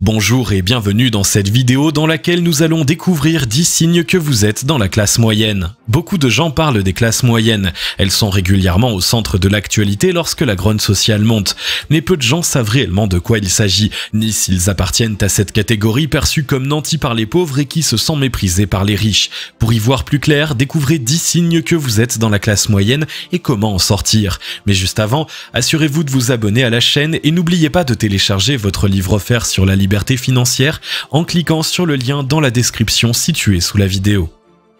Bonjour et bienvenue dans cette vidéo dans laquelle nous allons découvrir 10 signes que vous êtes dans la classe moyenne. Beaucoup de gens parlent des classes moyennes. Elles sont régulièrement au centre de l'actualité lorsque la grogne sociale monte. Mais peu de gens savent réellement de quoi il s'agit, ni s'ils appartiennent à cette catégorie perçue comme nantie par les pauvres et qui se sent méprisée par les riches. Pour y voir plus clair, découvrez 10 signes que vous êtes dans la classe moyenne et comment en sortir. Mais juste avant, assurez-vous de vous abonner à la chaîne et n'oubliez pas de télécharger votre livre offert sur la liberté financière en cliquant sur le lien dans la description située sous la vidéo.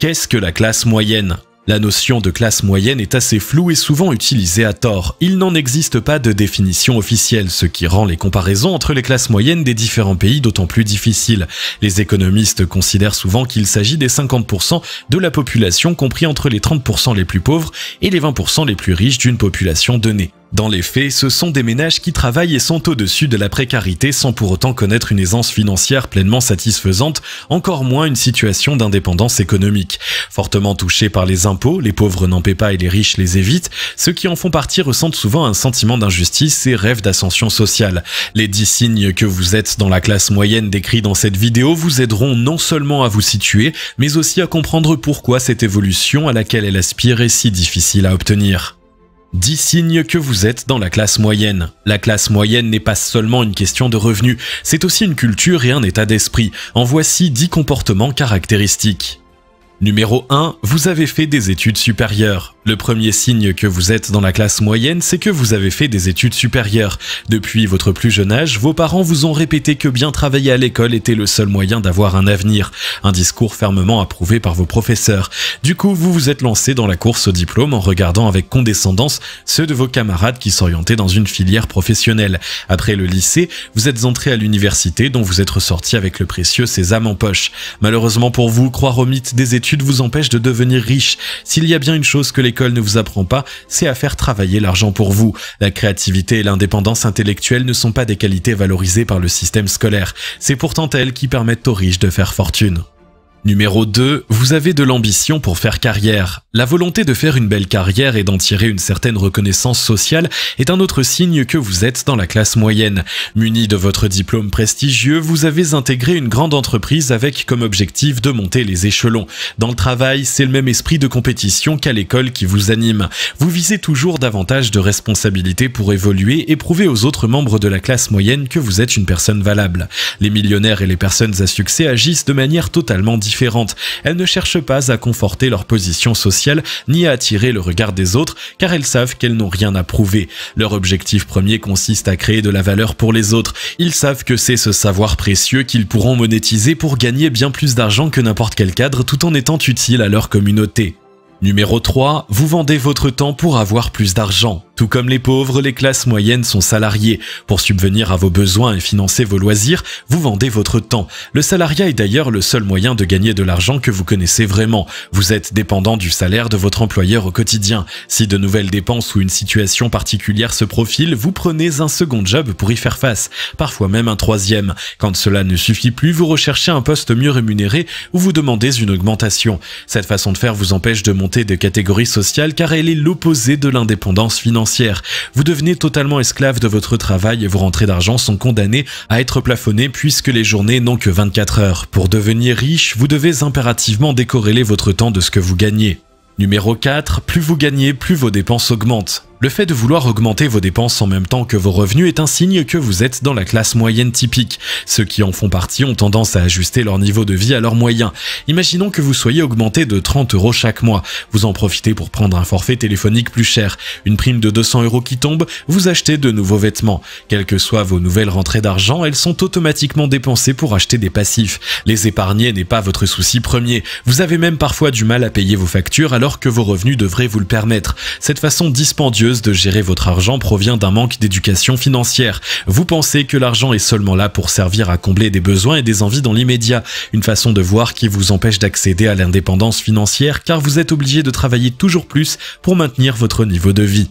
Qu'est-ce que la classe moyenne ? La notion de classe moyenne est assez floue et souvent utilisée à tort. Il n'en existe pas de définition officielle, ce qui rend les comparaisons entre les classes moyennes des différents pays d'autant plus difficiles. Les économistes considèrent souvent qu'il s'agit des 50% de la population compris entre les 30% les plus pauvres et les 20% les plus riches d'une population donnée. Dans les faits, ce sont des ménages qui travaillent et sont au-dessus de la précarité sans pour autant connaître une aisance financière pleinement satisfaisante, encore moins une situation d'indépendance économique. Fortement touchés par les impôts, les pauvres n'en paient pas et les riches les évitent. Ceux qui en font partie ressentent souvent un sentiment d'injustice et rêvent d'ascension sociale. Les 10 signes que vous êtes dans la classe moyenne décrits dans cette vidéo vous aideront non seulement à vous situer, mais aussi à comprendre pourquoi cette évolution à laquelle elle aspire est si difficile à obtenir. 10 signes que vous êtes dans la classe moyenne. La classe moyenne n'est pas seulement une question de revenus, c'est aussi une culture et un état d'esprit. En voici 10 comportements caractéristiques. Numéro 1, vous avez fait des études supérieures. Le premier signe que vous êtes dans la classe moyenne, c'est que vous avez fait des études supérieures. Depuis votre plus jeune âge, vos parents vous ont répété que bien travailler à l'école était le seul moyen d'avoir un avenir. Un discours fermement approuvé par vos professeurs. Du coup, vous vous êtes lancé dans la course au diplôme en regardant avec condescendance ceux de vos camarades qui s'orientaient dans une filière professionnelle. Après le lycée, vous êtes entré à l'université dont vous êtes ressorti avec le précieux sésame en poche. Malheureusement pour vous, croire au mythe des études vous empêche de devenir riche. S'il y a bien une chose que l'école ne vous apprend pas, c'est à faire travailler l'argent pour vous. La créativité et l'indépendance intellectuelle ne sont pas des qualités valorisées par le système scolaire. C'est pourtant elles qui permettent aux riches de faire fortune. Numéro 2, vous avez de l'ambition pour faire carrière. La volonté de faire une belle carrière et d'en tirer une certaine reconnaissance sociale est un autre signe que vous êtes dans la classe moyenne. Muni de votre diplôme prestigieux, vous avez intégré une grande entreprise avec comme objectif de monter les échelons. Dans le travail, c'est le même esprit de compétition qu'à l'école qui vous anime. Vous visez toujours davantage de responsabilités pour évoluer et prouver aux autres membres de la classe moyenne que vous êtes une personne valable. Les millionnaires et les personnes à succès agissent de manière totalement différente. Elles ne cherchent pas à conforter leur position sociale ni à attirer le regard des autres car elles savent qu'elles n'ont rien à prouver. Leur objectif premier consiste à créer de la valeur pour les autres. Ils savent que c'est ce savoir précieux qu'ils pourront monétiser pour gagner bien plus d'argent que n'importe quel cadre tout en étant utile à leur communauté. Numéro 3, vous vendez votre temps pour avoir plus d'argent. Tout comme les pauvres, les classes moyennes sont salariées. Pour subvenir à vos besoins et financer vos loisirs, vous vendez votre temps. Le salariat est d'ailleurs le seul moyen de gagner de l'argent que vous connaissez vraiment. Vous êtes dépendant du salaire de votre employeur au quotidien. Si de nouvelles dépenses ou une situation particulière se profile, vous prenez un second job pour y faire face, parfois même un troisième. Quand cela ne suffit plus, vous recherchez un poste mieux rémunéré ou vous demandez une augmentation. Cette façon de faire vous empêche de monter de catégorie sociale car elle est l'opposé de l'indépendance financière. Vous devenez totalement esclave de votre travail et vos rentrées d'argent sont condamnées à être plafonnées puisque les journées n'ont que 24 heures. Pour devenir riche, vous devez impérativement décorréler votre temps de ce que vous gagnez. Numéro 4, plus vous gagnez, plus vos dépenses augmentent. Le fait de vouloir augmenter vos dépenses en même temps que vos revenus est un signe que vous êtes dans la classe moyenne typique. Ceux qui en font partie ont tendance à ajuster leur niveau de vie à leurs moyens. Imaginons que vous soyez augmenté de 30 € chaque mois. Vous en profitez pour prendre un forfait téléphonique plus cher. Une prime de 200 € qui tombe, vous achetez de nouveaux vêtements. Quelles que soient vos nouvelles rentrées d'argent, elles sont automatiquement dépensées pour acheter des passifs. Les épargner n'est pas votre souci premier. Vous avez même parfois du mal à payer vos factures alors que vos revenus devraient vous le permettre. Cette façon dispendieuse de gérer votre argent provient d'un manque d'éducation financière. Vous pensez que l'argent est seulement là pour servir à combler des besoins et des envies dans l'immédiat, une façon de voir qui vous empêche d'accéder à l'indépendance financière car vous êtes obligé de travailler toujours plus pour maintenir votre niveau de vie.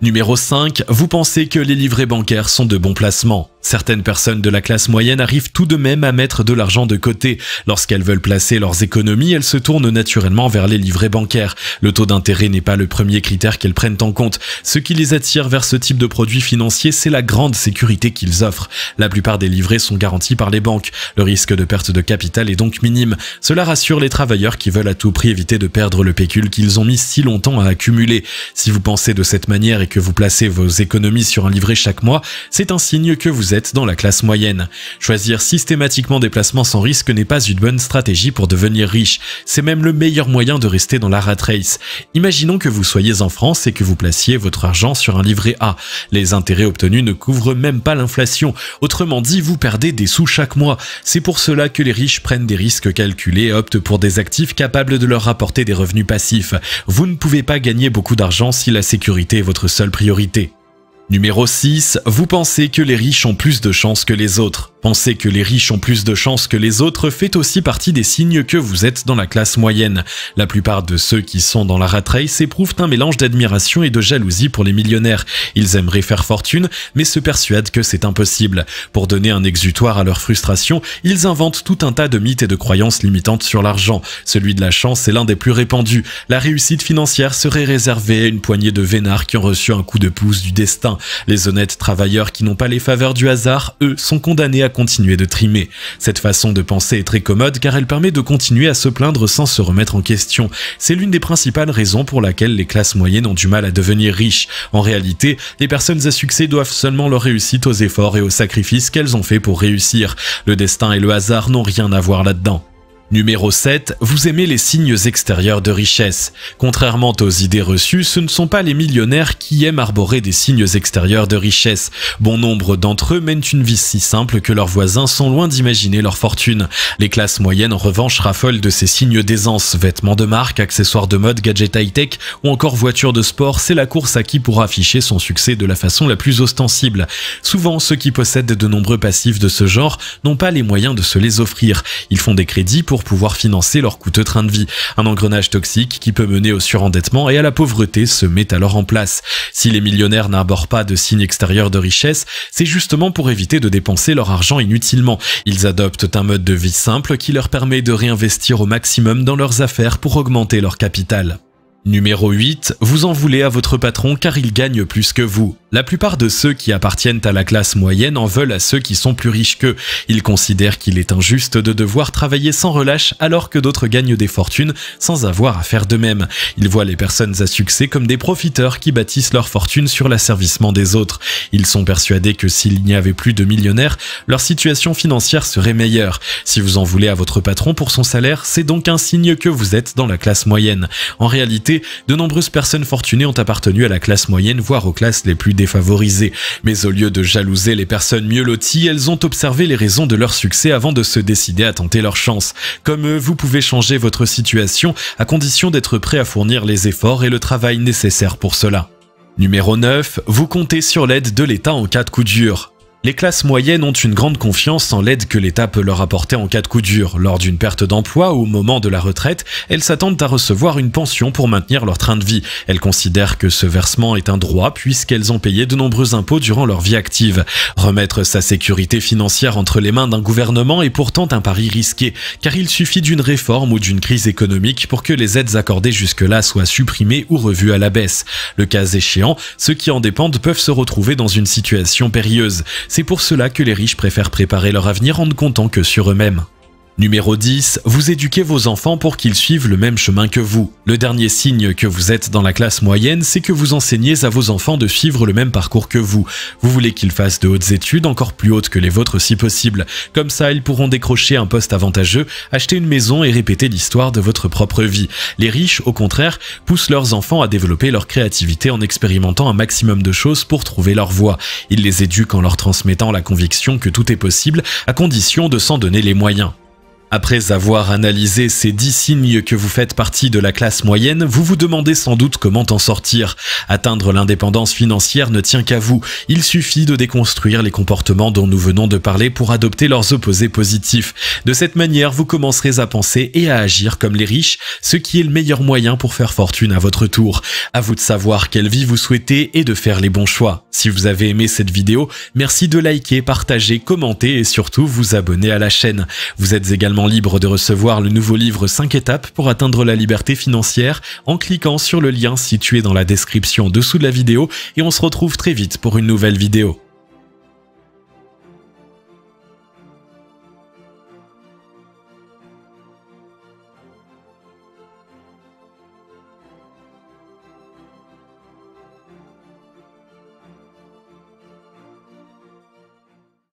Numéro 5, vous pensez que les livrets bancaires sont de bons placements. Certaines personnes de la classe moyenne arrivent tout de même à mettre de l'argent de côté. Lorsqu'elles veulent placer leurs économies, elles se tournent naturellement vers les livrets bancaires. Le taux d'intérêt n'est pas le premier critère qu'elles prennent en compte. Ce qui les attire vers ce type de produits financiers, c'est la grande sécurité qu'ils offrent. La plupart des livrets sont garantis par les banques. Le risque de perte de capital est donc minime. Cela rassure les travailleurs qui veulent à tout prix éviter de perdre le pécule qu'ils ont mis si longtemps à accumuler. Si vous pensez de cette manière et que vous placez vos économies sur un livret chaque mois, c'est un signe que vous êtes dans la classe moyenne. Choisir systématiquement des placements sans risque n'est pas une bonne stratégie pour devenir riche. C'est même le meilleur moyen de rester dans la rat race. Imaginons que vous soyez en France et que vous placiez votre argent sur un livret A. Les intérêts obtenus ne couvrent même pas l'inflation. Autrement dit, vous perdez des sous chaque mois. C'est pour cela que les riches prennent des risques calculés et optent pour des actifs capables de leur rapporter des revenus passifs. Vous ne pouvez pas gagner beaucoup d'argent si la sécurité est votre seule priorité. Numéro 6, vous pensez que les riches ont plus de chances que les autres. Penser que les riches ont plus de chances que les autres fait aussi partie des signes que vous êtes dans la classe moyenne. La plupart de ceux qui sont dans la rat race éprouvent un mélange d'admiration et de jalousie pour les millionnaires. Ils aimeraient faire fortune, mais se persuadent que c'est impossible. Pour donner un exutoire à leur frustration, ils inventent tout un tas de mythes et de croyances limitantes sur l'argent. Celui de la chance est l'un des plus répandus. La réussite financière serait réservée à une poignée de vénards qui ont reçu un coup de pouce du destin. Les honnêtes travailleurs qui n'ont pas les faveurs du hasard, eux, sont condamnés à continuer de trimer. Cette façon de penser est très commode car elle permet de continuer à se plaindre sans se remettre en question. C'est l'une des principales raisons pour laquelle les classes moyennes ont du mal à devenir riches. En réalité, les personnes à succès doivent seulement leur réussite aux efforts et aux sacrifices qu'elles ont fait pour réussir. Le destin et le hasard n'ont rien à voir là-dedans. Numéro 7, vous aimez les signes extérieurs de richesse. Contrairement aux idées reçues, ce ne sont pas les millionnaires qui aiment arborer des signes extérieurs de richesse. Bon nombre d'entre eux mènent une vie si simple que leurs voisins sont loin d'imaginer leur fortune. Les classes moyennes en revanche raffolent de ces signes d'aisance. Vêtements de marque, accessoires de mode, gadgets high-tech ou encore voitures de sport, c'est la course à qui pourra afficher son succès de la façon la plus ostensible. Souvent, ceux qui possèdent de nombreux passifs de ce genre n'ont pas les moyens de se les offrir. Ils font des crédits pour pouvoir financer leur coûteux train de vie. Un engrenage toxique qui peut mener au surendettement et à la pauvreté se met alors en place. Si les millionnaires n'arborent pas de signes extérieurs de richesse, c'est justement pour éviter de dépenser leur argent inutilement. Ils adoptent un mode de vie simple qui leur permet de réinvestir au maximum dans leurs affaires pour augmenter leur capital. Numéro 8, vous en voulez à votre patron car il gagne plus que vous. La plupart de ceux qui appartiennent à la classe moyenne en veulent à ceux qui sont plus riches qu'eux. Ils considèrent qu'il est injuste de devoir travailler sans relâche alors que d'autres gagnent des fortunes sans avoir à faire de même. Ils voient les personnes à succès comme des profiteurs qui bâtissent leur fortune sur l'asservissement des autres. Ils sont persuadés que s'il n'y avait plus de millionnaires, leur situation financière serait meilleure. Si vous en voulez à votre patron pour son salaire, c'est donc un signe que vous êtes dans la classe moyenne. En réalité, de nombreuses personnes fortunées ont appartenu à la classe moyenne, voire aux classes les plus défavorisées. Mais au lieu de jalouser les personnes mieux loties, elles ont observé les raisons de leur succès avant de se décider à tenter leur chance. Comme eux, vous pouvez changer votre situation à condition d'être prêt à fournir les efforts et le travail nécessaires pour cela. Numéro 9, vous comptez sur l'aide de l'État en cas de coup dur. Les classes moyennes ont une grande confiance en l'aide que l'État peut leur apporter en cas de coup dur. Lors d'une perte d'emploi ou au moment de la retraite, elles s'attendent à recevoir une pension pour maintenir leur train de vie. Elles considèrent que ce versement est un droit puisqu'elles ont payé de nombreux impôts durant leur vie active. Remettre sa sécurité financière entre les mains d'un gouvernement est pourtant un pari risqué, car il suffit d'une réforme ou d'une crise économique pour que les aides accordées jusque-là soient supprimées ou revues à la baisse. Le cas échéant, ceux qui en dépendent peuvent se retrouver dans une situation périlleuse. C'est pour cela que les riches préfèrent préparer leur avenir en ne comptant que sur eux-mêmes. Numéro 10, vous éduquez vos enfants pour qu'ils suivent le même chemin que vous. Le dernier signe que vous êtes dans la classe moyenne, c'est que vous enseignez à vos enfants de suivre le même parcours que vous. Vous voulez qu'ils fassent de hautes études, encore plus hautes que les vôtres si possible. Comme ça, ils pourront décrocher un poste avantageux, acheter une maison et répéter l'histoire de votre propre vie. Les riches, au contraire, poussent leurs enfants à développer leur créativité en expérimentant un maximum de choses pour trouver leur voie. Ils les éduquent en leur transmettant la conviction que tout est possible, à condition de s'en donner les moyens. Après avoir analysé ces 10 signes que vous faites partie de la classe moyenne, vous vous demandez sans doute comment en sortir. Atteindre l'indépendance financière ne tient qu'à vous. Il suffit de déconstruire les comportements dont nous venons de parler pour adopter leurs opposés positifs. De cette manière, vous commencerez à penser et à agir comme les riches, ce qui est le meilleur moyen pour faire fortune à votre tour. À vous de savoir quelle vie vous souhaitez et de faire les bons choix. Si vous avez aimé cette vidéo, merci de liker, partager, commenter et surtout vous abonner à la chaîne. Vous êtes également libre de recevoir le nouveau livre 5 étapes pour atteindre la liberté financière en cliquant sur le lien situé dans la description dessous de la vidéo et on se retrouve très vite pour une nouvelle vidéo.